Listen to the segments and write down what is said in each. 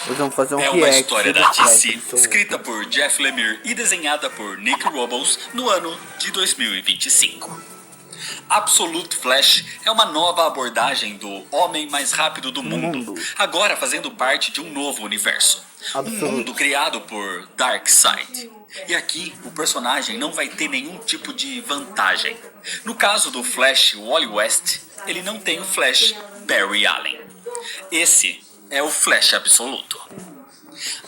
Hoje vamos fazer um É uma react história do da Flash DC, Absoluto. escrita por Jeff Lemire e desenhada por Nick Robles no ano de 2025. Absolute Flash é uma nova abordagem do homem mais rápido do mundo, agora fazendo parte de um novo universo. Um mundo criado por Darkseid. E aqui o personagem não vai ter nenhum tipo de vantagem. No caso do Flash Wally West, ele não tem o Flash Barry Allen. Esse é o Flash Absoluto.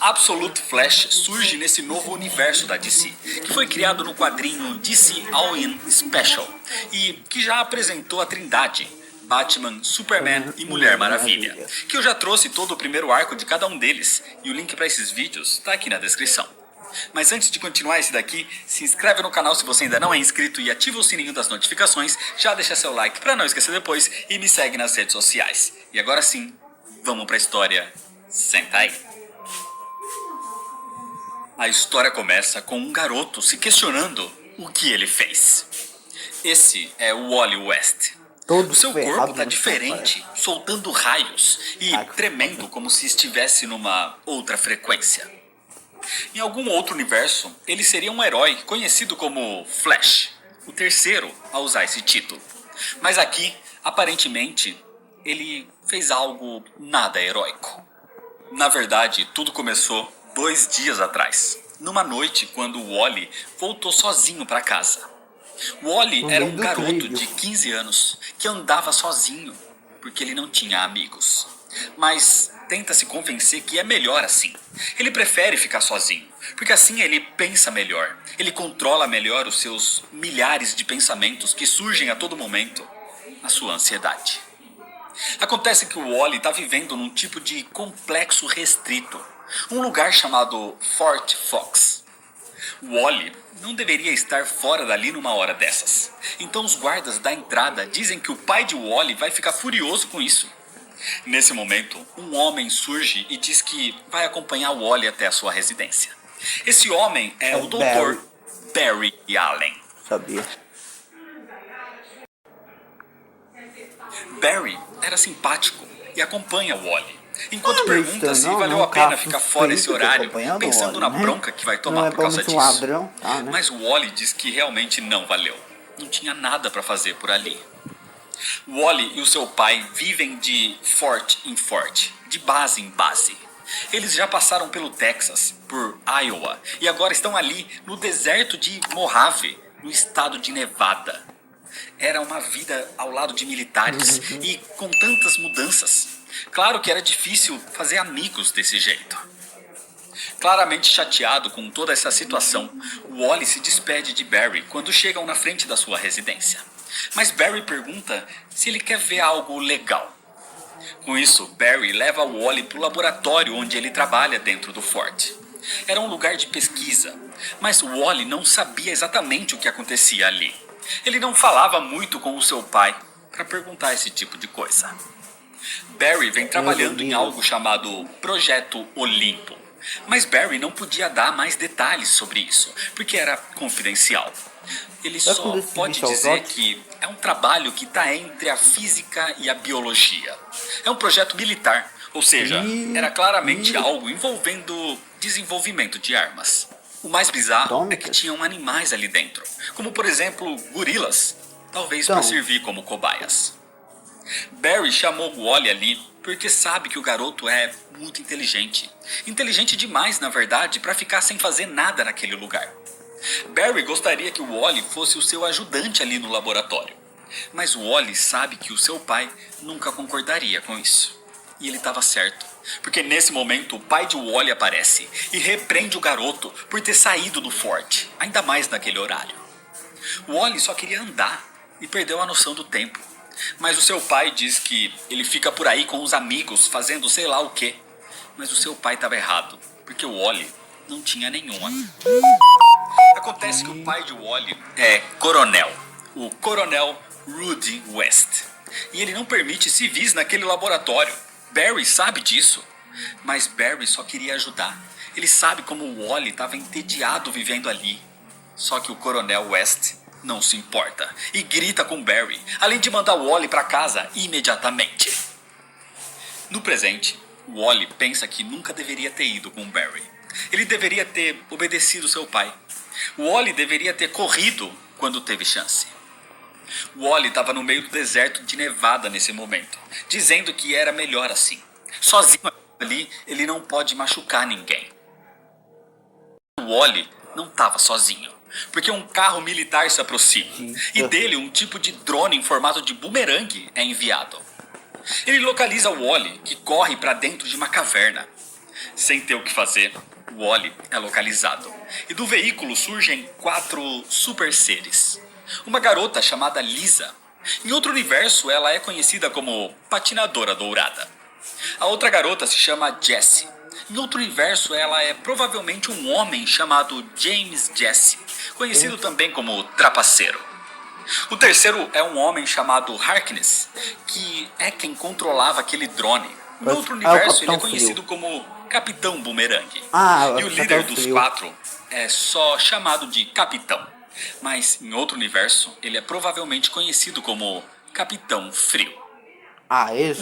Absolute Flash surge nesse novo universo da DC, que foi criado no quadrinho DC All-In Special e que já apresentou a Trindade, Batman, Superman e Mulher Maravilha, que eu já trouxe todo o primeiro arco de cada um deles e o link para esses vídeos está aqui na descrição. Mas antes de continuar esse daqui, se inscreve no canal se você ainda não é inscrito e ativa o sininho das notificações, já deixa seu like para não esquecer depois e me segue nas redes sociais. E agora sim, vamos para a história. Senta aí. A história começa com um garoto se questionando o que ele fez. Esse é o Wally West. O seu corpo está diferente, soltando raios e tremendo como se estivesse numa outra frequência. Em algum outro universo, ele seria um herói conhecido como Flash, o terceiro a usar esse título. Mas aqui, aparentemente, ele fez algo nada heróico. Na verdade, tudo começou 2 dias atrás, numa noite quando o Wally voltou sozinho para casa. Wally era um garoto de 15 anos que andava sozinho, porque ele não tinha amigos. Mas tenta se convencer que é melhor assim. Ele prefere ficar sozinho, porque assim ele pensa melhor. Ele controla melhor os seus milhares de pensamentos que surgem a todo momento, a sua ansiedade. Acontece que o Wally está vivendo num tipo de complexo restrito, um lugar chamado Fort Fox. O Wally não deveria estar fora dali numa hora dessas. Então os guardas da entrada dizem que o pai de Wally vai ficar furioso com isso. Nesse momento, um homem surge e diz que vai acompanhar o Wally até a sua residência. Esse homem é o Dr. Barry Allen. Sabia. Barry era simpático e acompanha o Wally. Enquanto pergunta se valeu a pena ficar fora esse horário, pensando na bronca que vai tomar por causa disso. Mas o Wally diz que realmente não valeu. Não tinha nada para fazer por ali. Wally e o seu pai vivem de fort em fort, de base em base. Eles já passaram pelo Texas, por Iowa, e agora estão ali no deserto de Mojave, no estado de Nevada. Era uma vida ao lado de militares e com tantas mudanças. Claro que era difícil fazer amigos desse jeito. Claramente chateado com toda essa situação, Wally se despede de Barry quando chegam na frente da sua residência. Mas Barry pergunta se ele quer ver algo legal. Com isso, Barry leva Wally para o laboratório onde ele trabalha dentro do forte. Era um lugar de pesquisa, mas Wally não sabia exatamente o que acontecia ali. Ele não falava muito com o seu pai para perguntar esse tipo de coisa. Barry vem trabalhando em algo chamado Projeto Olimpo, mas Barry não podia dar mais detalhes sobre isso, porque era confidencial. Ele só pode dizer que é um trabalho que está entre a física e a biologia. É um projeto militar, ou seja, era claramente algo envolvendo desenvolvimento de armas. O mais bizarro é que tinham animais ali dentro, como por exemplo gorilas, talvez para servir como cobaias. Barry chamou Wally ali porque sabe que o garoto é muito inteligente. Inteligente demais, na verdade, para ficar sem fazer nada naquele lugar. Barry gostaria que o Wally fosse o seu ajudante ali no laboratório. Mas o Wally sabe que o seu pai nunca concordaria com isso. E ele estava certo, porque nesse momento o pai de Wally aparece e repreende o garoto por ter saído do forte, ainda mais naquele horário. Wally só queria andar e perdeu a noção do tempo. Mas o seu pai diz que ele fica por aí com os amigos fazendo sei lá o quê. Mas o seu pai estava errado, porque o Wally não tinha nenhuma. Acontece que o pai de Wally é coronel, o coronel Rudy West. E ele não permite civis naquele laboratório. Barry sabe disso. Mas Barry só queria ajudar. Ele sabe como o Wally estava entediado vivendo ali. Só que o coronel West não se importa e grita com Barry, além de mandar Wally para casa imediatamente. No presente, Wally pensa que nunca deveria ter ido com Barry. Ele deveria ter obedecido seu pai. Wally deveria ter corrido quando teve chance. Wally estava no meio do deserto de Nevada nesse momento, dizendo que era melhor assim. Sozinho ali, ele não pode machucar ninguém. Wally não estava sozinho, porque um carro militar se aproxima, e dele um tipo de drone em formato de bumerangue é enviado. Ele localiza Wally, que corre para dentro de uma caverna. Sem ter o que fazer, Wally é localizado, e do veículo surgem 4 super seres. Uma garota chamada Lisa. Em outro universo, ela é conhecida como Patinadora Dourada. A outra garota se chama Jessie. Em outro universo, ela é provavelmente um homem chamado James Jesse, conhecido também como Trapaceiro. O terceiro é um homem chamado Harkness, que é quem controlava aquele drone. Em outro universo, ele é conhecido como Capitão Boomerang. E o líder dos 4 é só chamado de Capitão. Mas em outro universo, ele é provavelmente conhecido como Capitão Frio.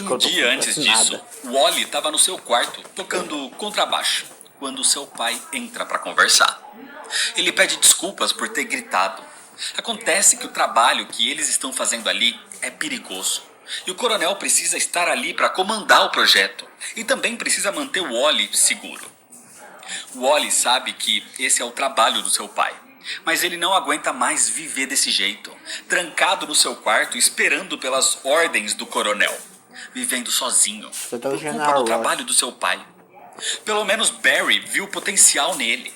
Um dia antes disso, Wally estava no seu quarto tocando contrabaixo, quando seu pai entra para conversar. Ele pede desculpas por ter gritado. Acontece que o trabalho que eles estão fazendo ali é perigoso. E o coronel precisa estar ali para comandar o projeto. E também precisa manter o Wally seguro. Wally sabe que esse é o trabalho do seu pai. Mas ele não aguenta mais viver desse jeito, trancado no seu quarto esperando pelas ordens do coronel, vivendo sozinho, por culpa do trabalho do seu pai. Pelo menos Barry viu potencial nele.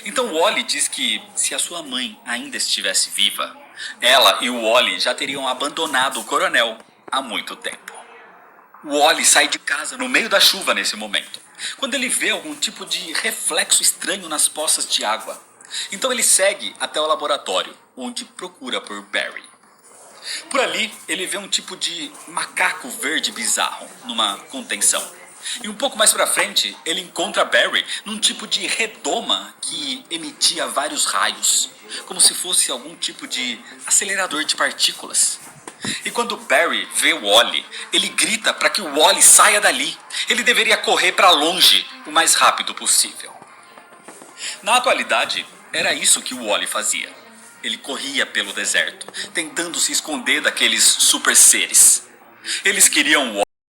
Então Wally diz que se a sua mãe ainda estivesse viva, ela e o Wally já teriam abandonado o coronel há muito tempo. Wally sai de casa no meio da chuva nesse momento, quando ele vê algum tipo de reflexo estranho nas poças de água. Então ele segue até o laboratório, onde procura por Barry. Por ali, ele vê um tipo de macaco verde bizarro numa contenção. E um pouco mais pra frente, ele encontra Barry num tipo de redoma que emitia vários raios, como se fosse algum tipo de acelerador de partículas. E quando Barry vê o Wally, ele grita para que o Wally saia dali. Ele deveria correr para longe o mais rápido possível. Na atualidade, era isso que o Wally fazia. Ele corria pelo deserto, tentando se esconder daqueles super seres. Eles queriam o